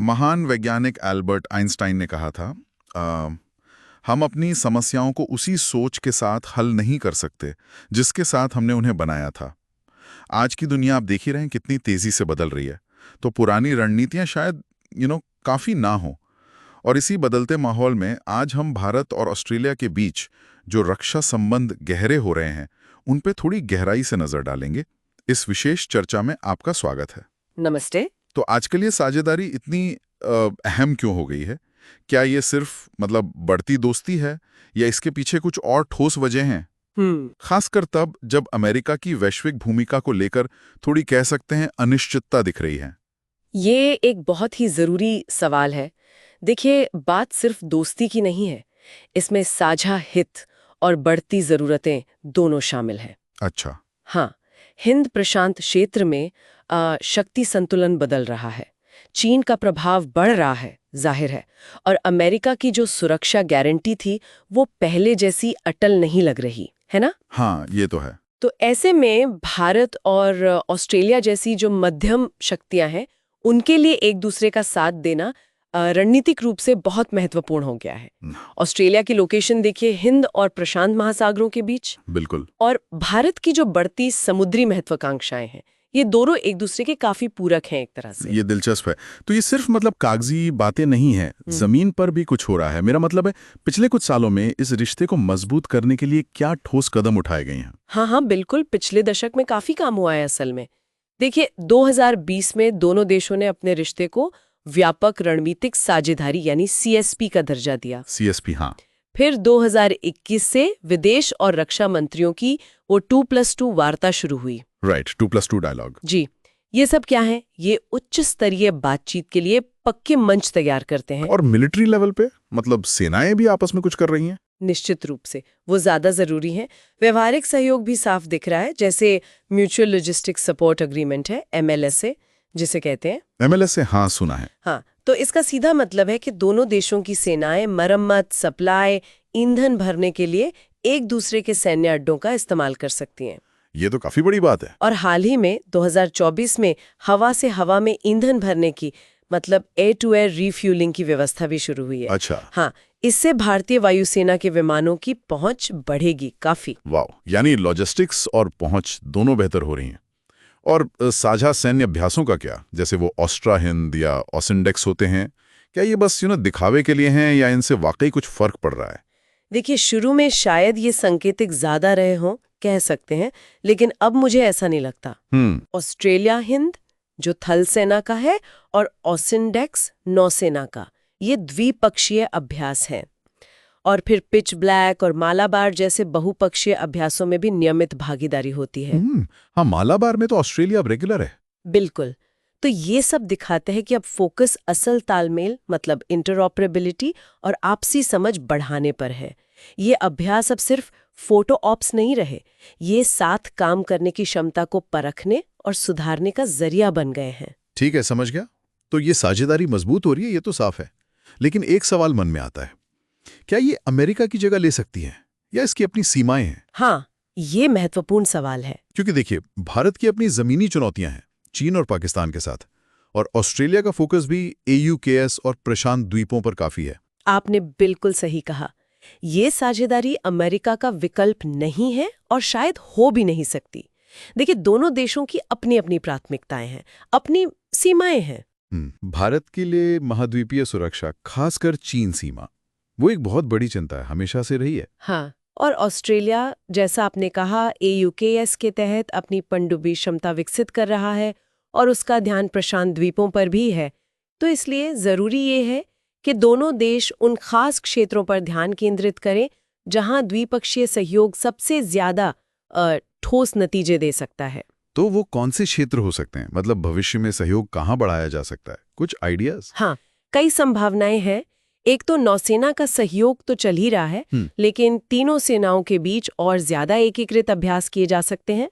महान वैज्ञानिक Albert Einstein ने कहा था, हम अपनी समस्याओं को उसी सोच के साथ हल नहीं कर सकते जिसके साथ हमने उन्हें बनाया था। आज की दुनिया आप देख ही रहे हैं कितनी तेजी से बदल रही है, तो पुरानी रणनीतियां शायद काफ़ी ना हो। और इसी बदलते माहौल में आज हम भारत और ऑस्ट्रेलिया के बीच जो रक्षा संबंध गहरे हो रहे हैं, उन पे थोड़ी गहराई से नजर डालेंगे। इस विशेष चर्चा में आपका स्वागत है। नमस्ते। तो आजकल ये साझेदारी इतनी अहम क्यों हो गई है? क्या ये सिर्फ बढ़ती दोस्ती है या इसके पीछे कुछ और ठोस वजह हैं? खासकर तब जब अमेरिका की वैश्विक भूमिका को लेकर थोड़ी कह सकते हैं अनिश्चितता दिख रही है। ये एक बहुत ही जरूरी सवाल है। देखिए, बात सिर्फ दोस्ती की नहीं है, इसमें साझा हित और बढ़ती जरूरतें दोनों शामिल हैं। अच्छा। हाँ, हिंद प्रशांत क्षेत्र में शक्ति संतुलन बदल रहा है, चीन का प्रभाव बढ़ रहा है, जाहिर है, और अमेरिका की जो सुरक्षा गारंटी थी वो पहले जैसी अटल नहीं लग रही है ना। हाँ, ये तो है। तो ऐसे में भारत और ऑस्ट्रेलिया जैसी जो मध्यम शक्तियां हैं, उनके लिए एक दूसरे का साथ देना रणनीतिक रूप से बहुत महत्वपूर्ण हो गया है। ऑस्ट्रेलिया की लोकेशन देखिए, हिंद और प्रशांत महासागरों के बीच। बिल्कुल। और भारत की जो बढ़ती समुद्री महत्वाकांक्षाएं हैं, ये दोनों एक दूसरे के काफी पूरक हैं एक तरह से। ये दिलचस्प है। तो ये सिर्फ कागजी बातें नहीं है, जमीन पर भी कुछ हो रहा है। मेरा मतलब है, पिछले कुछ सालों में इस रिश्ते को मजबूत करने के लिए क्या ठोस कदम उठाए गए हैं? हाँ, बिल्कुल। पिछले दशक में काफी काम हुआ है असल में। देखिए, 2020 में दोनों देशों ने अपने रिश्ते को व्यापक रणनीतिक साझेदारी यानी CSP का दर्जा दिया। CSP, हाँ। फिर 2021 से विदेश और रक्षा मंत्रियों की वो 2+2 वार्ता शुरू हुई। Right, 2+2 dialogue. जी, ये सब क्या है? ये उच्च स्तरीय बातचीत के लिए पक्के मंच तैयार करते हैं। और मिलिट्री लेवल पे सेनाएं भी आपस में कुछ कर रही हैं? निश्चित रूप से वो ज्यादा जरूरी है। व्यवहारिक सहयोग भी साफ दिख रहा है, जैसे म्यूचुअल लॉजिस्टिक सपोर्ट एग्रीमेंट है, MLSA जिसे कहते हैं। MLSA, हाँ, सुना है। हाँ, तो इसका सीधा मतलब है कि दोनों देशों की सेनाएं मरम्मत, सप्लाई, ईंधन भरने के लिए एक दूसरे के सैन्य अड्डों का इस्तेमाल कर सकती हैं। ये तो काफी बड़ी बात है। और हाल ही में 2024 में हवा से हवा में ईंधन भरने की एयर टू एयर रिफ्यूलिंग की व्यवस्था भी शुरू हुई है। अच्छा। हाँ, इससे भारतीय वायुसेना के विमानों की पहुंच बढ़ेगी काफी। वाह, यानी लॉजिस्टिक्स और पहुंच दोनों बेहतर हो रही हैं। और साझा सैन्य अभ्यासों का क्या? जैसे वो ऑस्ट्रा हिंद या ऑसिंडेक्स होते हैं, क्या ये बस दिखावे के लिए हैं या इनसे वाकई कुछ फर्क पड़ रहा है? देखिए, शुरू में शायद ये सांकेतिक ज्यादा रहे हों, कह सकते हैं, लेकिन अब मुझे ऐसा नहीं लगता। ऑस्ट्रेलिया हिंद जो थल सेना का है और ऑसिंडेक्स नौसेना का, ये द्विपक्षीय अभ्यास है। और फिर पिच ब्लैक और मालाबार जैसे बहुपक्षीय अभ्यासों में भी नियमित भागीदारी होती है। हाँ, मालाबार में तो ऑस्ट्रेलिया अब रेगुलर है। बिल्कुल। तो ये सब दिखाते हैं कि अब फोकस असल तालमेल इंटरऑपरेबिलिटी और आपसी समझ बढ़ाने पर है। ये अभ्यास अब सिर्फ फोटो ऑप्स नहीं रहे, ये साथ काम करने की क्षमता को परखने और सुधारने का जरिया बन गए हैं। ठीक है, समझ गया। तो ये साझेदारी मजबूत हो रही है, ये तो साफ है। लेकिन एक सवाल मन में आता है, क्या ये अमेरिका की जगह ले सकती है या इसकी अपनी सीमाएं हैं? हाँ, ये महत्वपूर्ण सवाल है। क्योंकि देखिए, भारत की अपनी जमीनी चुनौतियां हैं चीन और पाकिस्तान के साथ, और ऑस्ट्रेलिया का फोकस भी AUKUS और प्रशांत द्वीपों पर काफी है। आपने बिल्कुल सही कहा। ये साझेदारी अमेरिका का विकल्प नहीं है और शायद हो भी नहीं सकती। देखिए, दोनों देशों की अपनी अपनी प्राथमिकताएं हैं, अपनी सीमाएं हैं। भारत के लिए महाद्वीपीय सुरक्षा, खासकर चीन सीमा, वो एक बहुत बड़ी चिंता है, हमेशा से रही है। हाँ, और ऑस्ट्रेलिया, जैसा आपने कहा, AUKUS के तहत अपनी पनडुब्बी क्षमता विकसित कर रहा है और उसका ध्यान प्रशांत द्वीपों पर भी है। तो इसलिए जरूरी ये है कि दोनों देश उन खास क्षेत्रों पर ध्यान केंद्रित करें जहां द्विपक्षीय सहयोग सबसे ज्यादा ठोस नतीजे दे सकता है। तो वो कौन से क्षेत्र हो सकते हैं? भविष्य में सहयोग कहाँ बढ़ाया जा सकता है? कुछ आइडियाज? हाँ, कई संभावनाएं हैं। एक तो नौसेना का सहयोग तो चल ही रहा है, लेकिन तीनों सेनाओं के बीच और ज्यादा एकीकृत अभ्यास किए जा सकते हैं,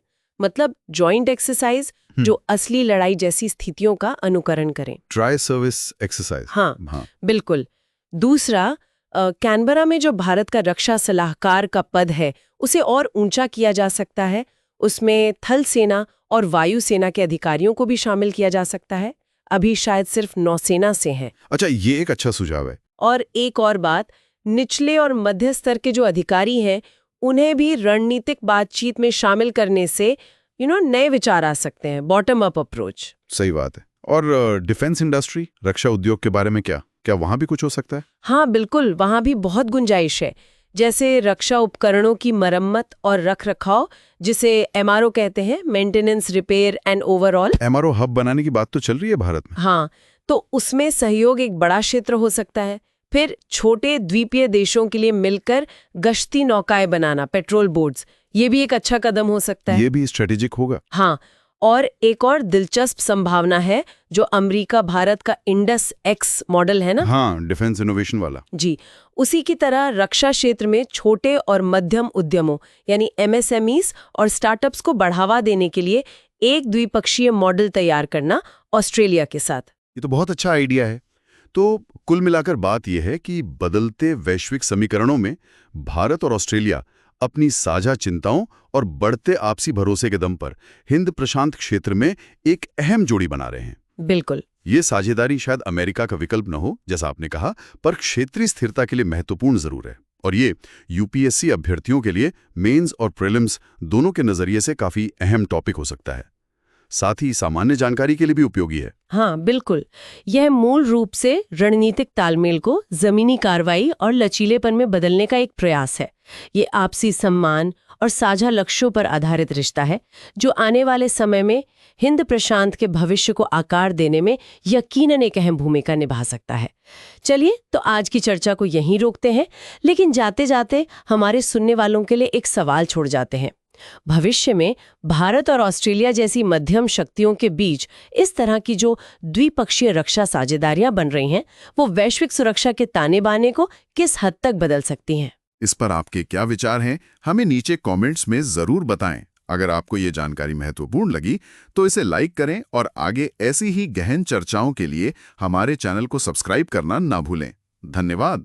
जॉइंट एक्सरसाइज जो असली लड़ाई जैसी स्थितियों का अनुकरण करें। Tri service exercise. हाँ, बिल्कुल। दूसरा, कैनबरा में जो भारत का रक्षा सलाहकार का पद है, उसे और ऊंचा किया जा सकता है। उसमें थल सेना और वायु सेना के अधिकारियों को भी शामिल किया जा सकता है। अभी शायद सिर्फ नौसेना से हैं। अच्छा, ये एक अच्छा सुझाव है। और एक और बात, निचले और मध्य स्तर के जो अधिकारी हैं उन्हें भी रणनीतिक बातचीत में शामिल करने से नए विचार आ सकते हैं, बॉटम अप अप्रोच। सही बात है। और डिफेंस इंडस्ट्री, रक्षा उद्योग के बारे में क्या वहां भी कुछ हो सकता है? हाँ बिल्कुल, वहां भी बहुत गुंजाइश है। जैसे रक्षा उपकरणों की मरम्मत और रखरखाव, जिसे MRO कहते हैं, maintenance, repair and overall. MRO hub बनाने की बात तो चल रही है भारत में। हाँ, तो उसमें सहयोग एक बड़ा क्षेत्र हो सकता है। फिर छोटे द्वीपीय देशों के लिए मिलकर गश्ती नौकाएं बनाना, पेट्रोल बोट्स, ये भी एक अच्छा कदम हो सकता है। ये भी स्ट्रेटेजिक होगा। हाँ, और एक और दिलचस्प संभावना है जो अमेरिका भारत का इंडस एक्स मॉडल है ना। हाँ, डिफेंस इनोवेशन वाला। जी, उसी की तरह रक्षा क्षेत्र में छोटे और मध्यम उद्यमों यानी MSMEs और स्टार्टअप्स को बढ़ावा देने के लिए एक द्विपक्षीय मॉडल तैयार करना ऑस्ट्रेलिया के साथ। ये तो बहुत अच्छा आइडिया है। तो कुल मिलाकर बात यह है कि बदलते वैश्विक समीकरणों में भारत और ऑस्ट्रेलिया अपनी साझा चिंताओं और बढ़ते आपसी भरोसे के दम पर हिंद प्रशांत क्षेत्र में एक अहम जोड़ी बना रहे हैं। बिल्कुल। ये साझेदारी शायद अमेरिका का विकल्प न हो, जैसा आपने कहा, पर क्षेत्रीय स्थिरता के लिए महत्वपूर्ण जरूर है। और ये UPSC अभ्यर्थियों के लिए मेंस और प्रीलिम्स दोनों के नजरिए से काफी अहम टॉपिक हो सकता है। साथ ही सामान्य जानकारी के लिए भी उपयोगी है। हाँ बिल्कुल, यह मूल रूप से रणनीतिक तालमेल को जमीनी कार्रवाई और लचीलेपन में बदलने का एक प्रयास है। ये आपसी सम्मान और साझा लक्ष्यों पर आधारित रिश्ता है जो आने वाले समय में हिंद प्रशांत के भविष्य को आकार देने में यकीनन एक अहम भूमिका निभा सकता है। चलिए, तो आज की चर्चा को यहीं रोकते हैं, लेकिन जाते जाते हमारे सुनने वालों के लिए एक सवाल छोड़ जाते हैं। भविष्य में भारत और ऑस्ट्रेलिया जैसी मध्यम शक्तियों के बीच इस तरह की जो द्विपक्षीय रक्षा साझेदारियां बन रही हैं, वो वैश्विक सुरक्षा के ताने बाने को किस हद तक बदल सकती हैं? इस पर आपके क्या विचार हैं, हमें नीचे कमेंट्स में जरूर बताएं। अगर आपको ये जानकारी महत्वपूर्ण लगी तो इसे लाइक करें और आगे ऐसी ही गहन चर्चाओं के लिए हमारे चैनल को सब्सक्राइब करना ना भूलें। धन्यवाद।